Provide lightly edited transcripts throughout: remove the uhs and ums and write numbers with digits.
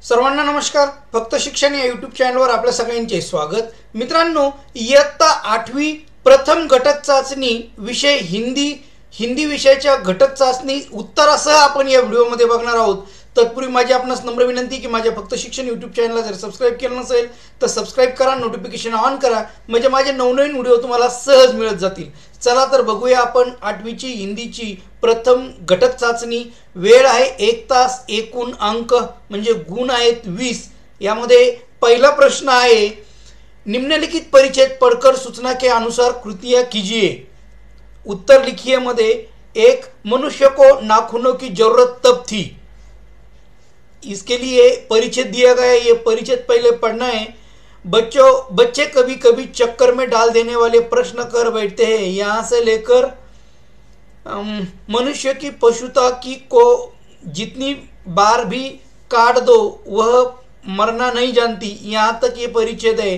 सर्वांना नमस्कार. फक्त शिक्षण या यूट्यूब चॅनलवर आपल्या सगळ्यांचे स्वागत. मित्रांनो, इयत्ता 8वी प्रथम घटक चाचणी विषय हिंदी विषयाच्या घटक चाचणी उत्तरासह आपण या व्हिडिओमध्ये बघणार आहोत. तत्पूर्वी माझी आपणास नम्र विनंती की माझ्या फक्त शिक्षण यूट्यूब चॅनलला जर सबस्क्राईब केलं नसेल तर सबस्क्राईब करा, नोटिफिकेशन ऑन करा, म्हणजे माझे नवनवीन व्हिडिओ तुम्हाला सहज मिळत जातील. चला तर बघूया आपण 8वीची हिंदीची प्रथम घटक चाचणी. वेळ आहे 1 तास, एकूण अंक म्हणजे गुण आहेत 20. यामध्ये पहिला प्रश्न आहे, निम्नलिखित परिच्छेद पढ़कर सूचना के अनुसार कृतियाँ कीजिए. उत्तर लिखिए मध्ये एक, मनुष्य को नाखूनों की जरूरत तब थी. इसके लिए परिच्छेद दिया गया है, ये परिच्छेद पहले पढ़ना है. बच्चे कभी कभी चक्कर में डाल देने वाले प्रश्न कर बैठते हैं. यहाँ से लेकर मनुष्य की पशुता की को जितनी बार भी काट दो वह मरना नहीं जानती, यहाँ तक ये परिच्छेद है.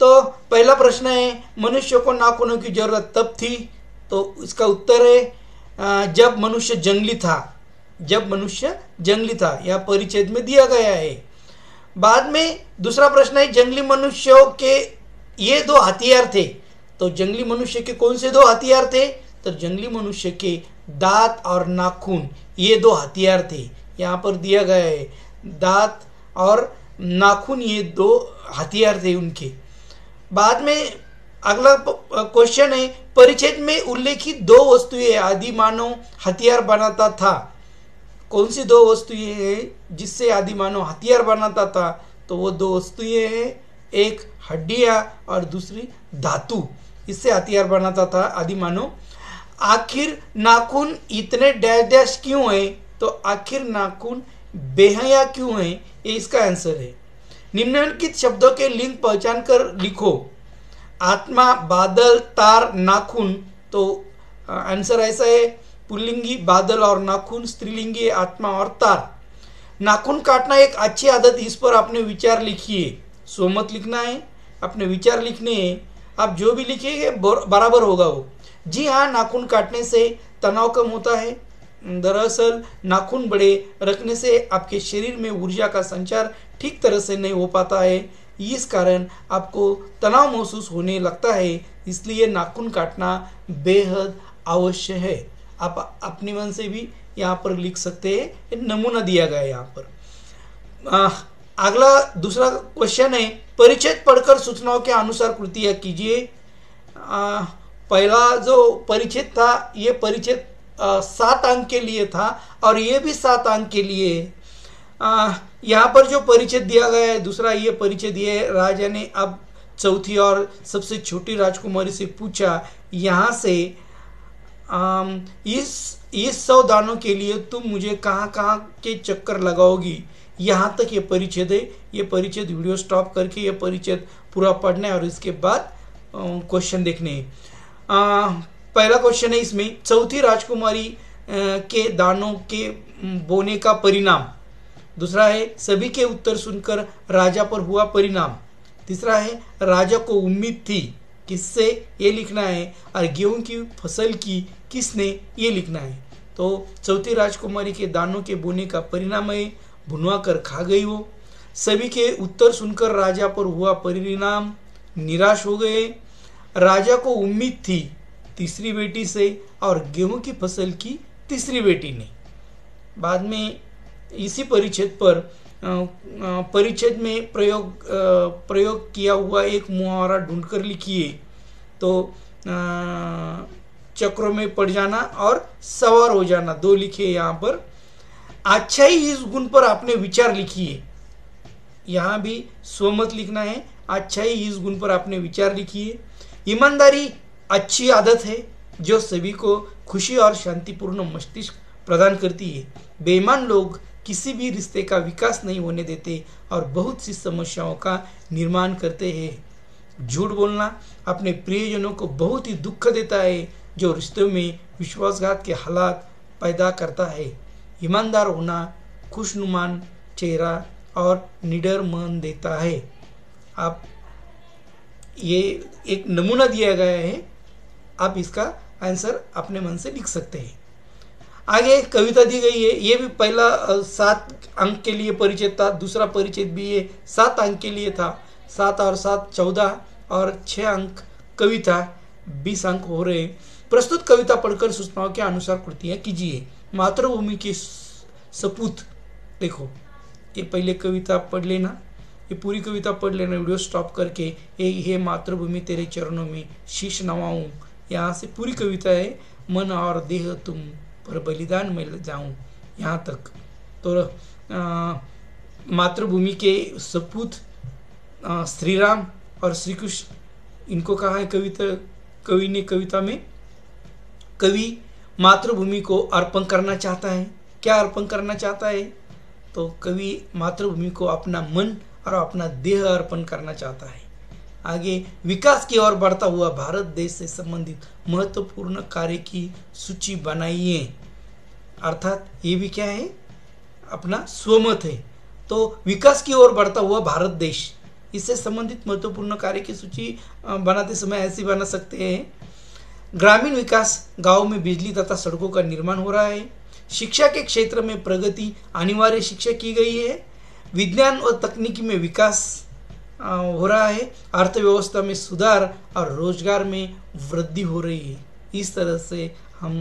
तो पहला प्रश्न है, मनुष्य को नाखूनों की जरूरत तब थी. तो इसका उत्तर है जब मनुष्य जंगली था. जब मनुष्य जंगली था, यह परिच्छेद में दिया गया है. बाद में दूसरा प्रश्न है, जंगली मनुष्यों के ये 2 हथियार थे. तो जंगली मनुष्य के कौन से 2 हथियार थे? तो जंगली मनुष्य के दांत और नाखून, ये 2 हथियार थे. यहाँ पर दिया गया है दांत और नाखून, ये 2 हथियार थे उनके. बाद में अगला क्वेश्चन है, परिच्छेद में उल्लेखित 2 वस्तुएं आदि मानव हथियार बनाता था. कौन सी 2 वस्तुएं हैं जिससे आदि मानव हथियार बनाता था? तो वो 2 वस्तुएं हैं, एक हड्डियां और दूसरी धातु. इससे हथियार बनाता था आदि मानव. आखिर नाखून इतने डैश डैश क्यों है? तो आखिर नाखून बेहया क्यों है? ये इसका आंसर है. निम्नलिखित शब्दों के लिंग पहचान कर लिखो. आत्मा, बादल, तार, नाखून. तो आंसर ऐसा है, पुल्लिंगी बादल और नाखून, स्त्रीलिंगी आत्मा और तार. नाखून काटना एक अच्छी आदत, इस पर अपने विचार लिखिए. सो मत लिखना है, अपने विचार लिखने हैं. आप जो भी लिखिए बराबर होगा वो. जी हाँ, नाखून काटने से तनाव कम होता है. दरअसल नाखून बड़े रखने से आपके शरीर में ऊर्जा का संचार ठीक तरह से नहीं हो पाता है. इस कारण आपको तनाव महसूस होने लगता है. इसलिए नाखून काटना बेहद आवश्यक है. आप अपने मन से भी यहाँ पर लिख सकते हैं. नमूना दिया गया है यहाँ पर. अगला दूसरा क्वेश्चन है, परिच्छेद पढ़कर सूचनाओं के अनुसार कृतियाँ कीजिए. पहला जो परिच्छेद था, ये परिच्छेद 7 अंक के लिए था और ये भी 7 अंक के लिए. यहाँ पर जो परिच्छेद दिया गया है दूसरा, ये परिच्छेद ये राजा ने अब चौथी और सबसे छोटी राजकुमारी से पूछा, यहाँ से इस 100 दानों के लिए तुम मुझे कहाँ कहाँ के चक्कर लगाओगी. यहाँ तक ये परिच्छेद है. ये परिच्छेद वीडियो स्टॉप करके ये परिच्छेद पूरा पढ़ना है और इसके बाद क्वेश्चन देखने हैं. पहला क्वेश्चन है इसमें, चौथी राजकुमारी के दानों के बोने का परिणाम. दूसरा है, सभी के उत्तर सुनकर राजा पर हुआ परिणाम. तीसरा है, राजा को उम्मीद थी किससे, ये लिखना है. और गेहूं की फसल की किसने, ये लिखना है. तो चौथी राजकुमारी के दानों के बोने का परिणाम है, भुनवा कर खा गई वो. सभी के उत्तर सुनकर राजा पर हुआ परिणाम, निराश हो गए. राजा को उम्मीद थी तीसरी बेटी से और गेहूं की फसल की तीसरी बेटी ने. बाद में इसी परिच्छेद पर परिच्छेद में प्रयोग किया हुआ एक मुहावरा ढूंढकर लिखिए. तो चक्रों में पड़ जाना और सवार हो जाना, 2 लिखिए यहाँ पर. अच्छाई इस गुण पर अपने विचार लिखिए. यहाँ भी स्वमत लिखना है. अच्छाई इस गुण पर अपने विचार लिखिए. ईमानदारी अच्छी आदत है जो सभी को खुशी और शांतिपूर्ण मस्तिष्क प्रदान करती है. बेईमान लोग किसी भी रिश्ते का विकास नहीं होने देते और बहुत सी समस्याओं का निर्माण करते हैं. झूठ बोलना अपने प्रियजनों को बहुत ही दुख देता है, जो रिश्तों में विश्वासघात के हालात पैदा करता है. ईमानदार होना खुशनुमान चेहरा और निडर मन देता है. आप ये एक नमूना दिया गया है, आप इसका आंसर अपने मन से लिख सकते हैं. आगे कविता दी गई है, ये भी पहला 7 अंक के लिए परिचय था, दूसरा परिचय भी ये 7 अंक के लिए था। 7 और 7 14 और 6 अंक कविता 20 अंक हो रहे। प्रस्तुत कविता पढ़कर सूचनाओं के अनुसार कृतियाँ कीजिए। मातृभूमि के सपूत, देखो ये पहले कविता पढ़ लेना, ये पूरी कविता पढ़ लेना वीडियो स्टॉप करके। हे मातृभूमि तेरे चरणों में शीश नवाऊं, यहाँ से पूरी कविता है। मन और देह तुम पर बलिदान में जाऊं, यहाँ तक। तो मातृभूमि के सपूत श्री राम और श्री कृष्ण, इनको कहा है कवि ने कविता में। कवि मातृभूमि को अर्पण करना चाहता है। क्या अर्पण करना चाहता है? तो कवि मातृभूमि को अपना मन और अपना देह अर्पण करना चाहता है। आगे, विकास की ओर बढ़ता हुआ भारत देश से संबंधित महत्वपूर्ण कार्य की सूची बनाइए। अर्थात ये भी क्या है? अपना स्वमत है। तो विकास की ओर बढ़ता हुआ भारत देश, इससे संबंधित महत्वपूर्ण कार्य की सूची बनाते समय ऐसी बना सकते हैं। ग्रामीण विकास, गांव में बिजली तथा सड़कों का निर्माण हो रहा है। शिक्षा के क्षेत्र में प्रगति, अनिवार्य शिक्षा की गई है। विज्ञान और तकनीकी में विकास हो रहा है। अर्थव्यवस्था में सुधार और रोजगार में वृद्धि हो रही है। इस तरह से हम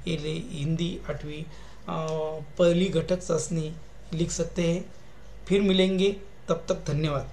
ये हिंदी 8वीं पहली घटक चाशनी लिख सकते हैं। फिर मिलेंगे, तब तक धन्यवाद।